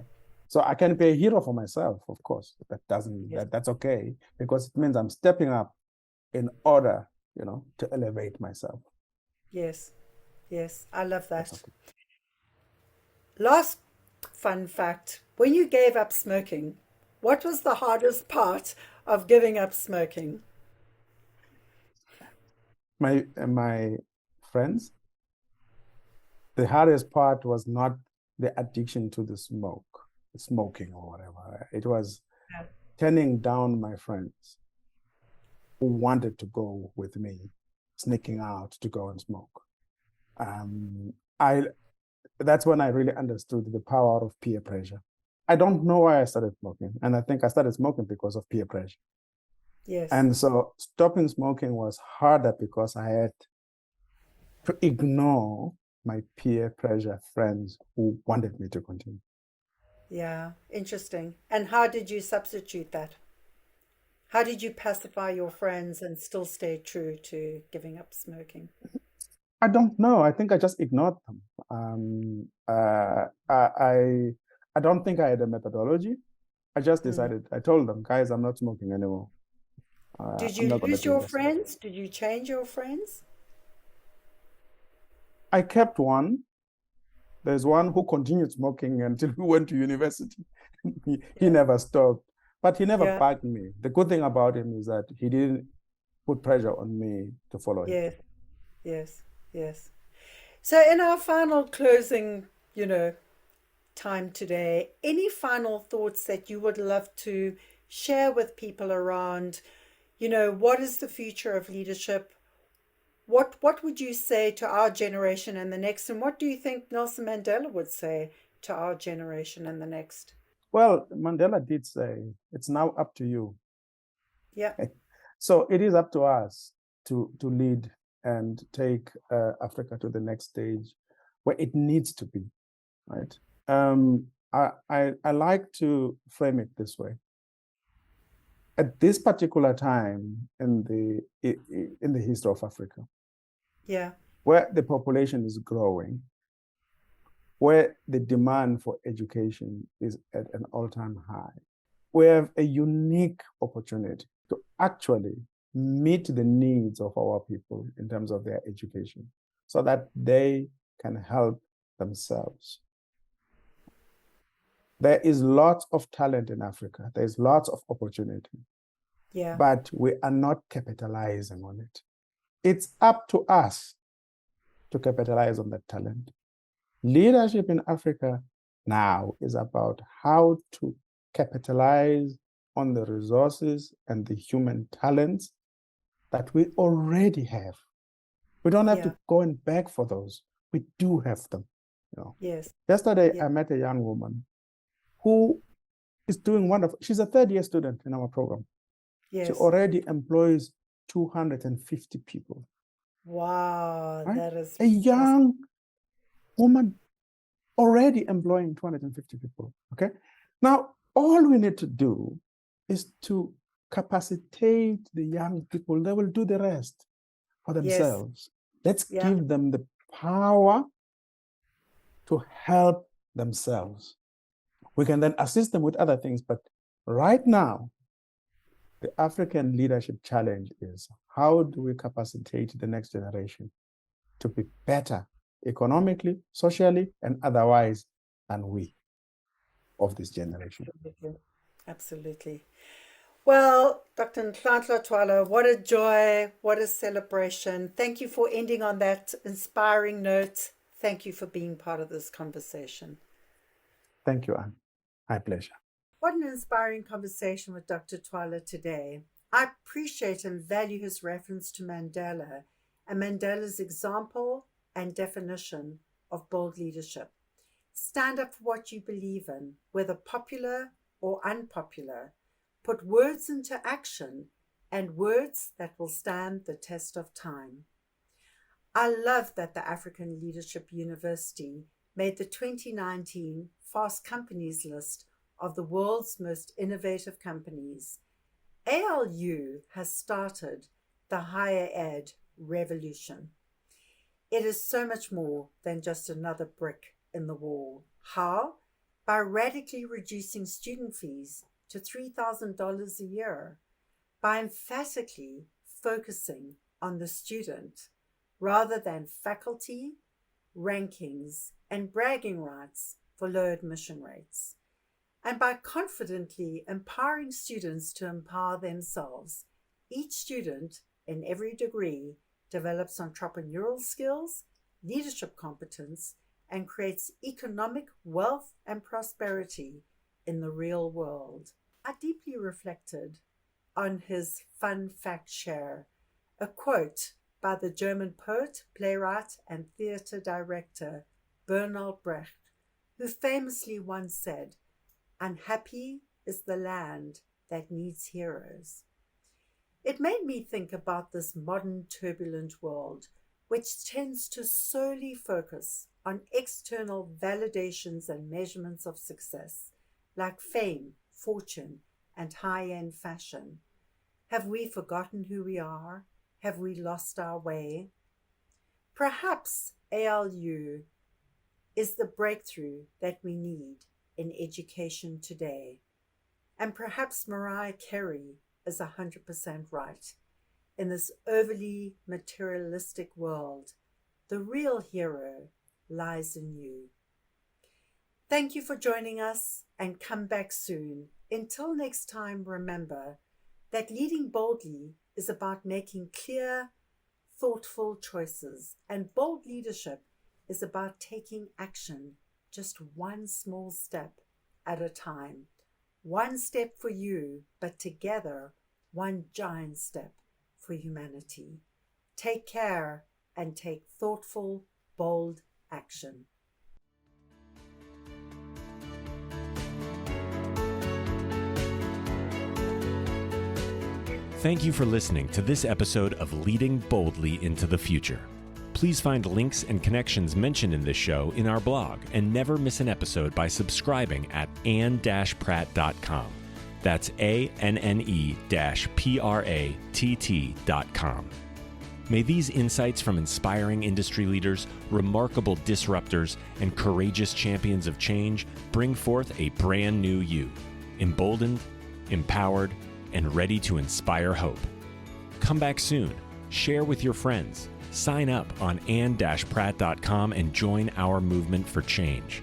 So I can be a hero for myself, of course. That's okay, because it means I'm stepping up in order, to elevate myself. Yes. Yes. I love that. Okay. Last fun fact. When you gave up smoking, what was the hardest part of giving up smoking? My friends, the hardest part was not the addiction to the smoking or whatever. It was turning down my friends who wanted to go with me, sneaking out to go and smoke. That's when I really understood the power of peer pressure. I don't know why I started smoking, and I think I started smoking because of peer pressure. Yes. And so stopping smoking was harder because I had to ignore my peer pressure friends who wanted me to continue. Yeah, interesting. And how did you substitute that? How did you pacify your friends and still stay true to giving up smoking? I don't know. I think I just ignored them. I don't think I had a methodology. I just decided, I told them, guys, I'm not smoking anymore. Did I'm you not going to lose do your this. friends? Did you change your friends? I kept one. There's one who continued smoking until we went to university. He never stopped, but he never bugged me. The good thing about him is that he didn't put pressure on me to follow him. Yes, yes, yes. So in our final closing, time today, any final thoughts that you would love to share with people around, what is the future of leadership? What would you say to our generation and the next? And what do you think Nelson Mandela would say to our generation and the next? Well, Mandela did say, it's now up to you. Yeah. So it is up to us to lead and take Africa to the next stage where it needs to be, right? I like to frame it this way. At this particular time in the history of Africa, where the population is growing, where the demand for education is at an all-time high, we have a unique opportunity to actually meet the needs of our people in terms of their education so that they can help themselves. There is lots of talent in Africa. There's lots of opportunity. Yeah. But we are not capitalizing on it. It's up to us to capitalize on that talent. Leadership in Africa now is about how to capitalize on the resources and the human talents that we already have. We don't have to go and beg for those. We do have them. Yes. Yesterday, I met a young woman who is doing wonderful. She's a third-year student in our program. Yes. She already employs 250 people. Wow, right? That is a young woman already employing 250 people. Okay. Now, all we need to do is to capacitate the young people. They will do the rest for themselves. Let's give them the power to help themselves. We can then assist them with other things. But right now, the African leadership challenge is how do we capacitate the next generation to be better economically, socially, and otherwise than we of this generation. Absolutely. Absolutely. Well, Dr. Nhlanhla Thwala, what a joy, what a celebration. Thank you for ending on that inspiring note. Thank you for being part of this conversation. Thank you, Anne. My pleasure. What an inspiring conversation with Dr. Thwala today. I appreciate and value his reference to Mandela and Mandela's example and definition of bold leadership. Stand up for what you believe in, whether popular or unpopular. Put words into action, and words that will stand the test of time. I love that the African Leadership University made the 2019 Fast Companies list of the world's most innovative companies. ALU has started the higher ed revolution. It is so much more than just another brick in the wall. How? By radically reducing student fees to $3,000 a year, by emphatically focusing on the student rather than faculty, rankings, and bragging rights for low admission rates, and by confidently empowering students to empower themselves. Each student in every degree develops entrepreneurial skills, leadership competence, and creates economic wealth and prosperity in the real world. I deeply reflected on his fun fact share, a quote by the German poet, playwright, and theatre director Bertolt Brecht, who famously once said, "Unhappy is the land that needs heroes." It made me think about this modern turbulent world, which tends to solely focus on external validations and measurements of success, like fame, fortune, and high-end fashion. Have we forgotten who we are? Have we lost our way? Perhaps ALU is the breakthrough that we need in education today. And perhaps Mariah Carey is 100% right. In this overly materialistic world, the real hero lies in you. Thank you for joining us, and come back soon. Until next time, remember that leading boldly is about making clear, thoughtful choices, and bold leadership is about taking action, just one small step at a time. One step for you, but together, one giant step for humanity. Take care and take thoughtful, bold action. Thank you for listening to this episode of Leading Boldly into the Future. Please find links and connections mentioned in this show in our blog, and never miss an episode by subscribing at anne-pratt.com. That's ANNE-PRATT.com. May these insights from inspiring industry leaders, remarkable disruptors, and courageous champions of change bring forth a brand new you, emboldened, empowered, and ready to inspire hope. Come back soon, share with your friends, sign up on anne-pratt.com and join our movement for change.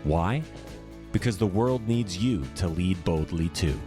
Why? Because the world needs you to lead boldly too.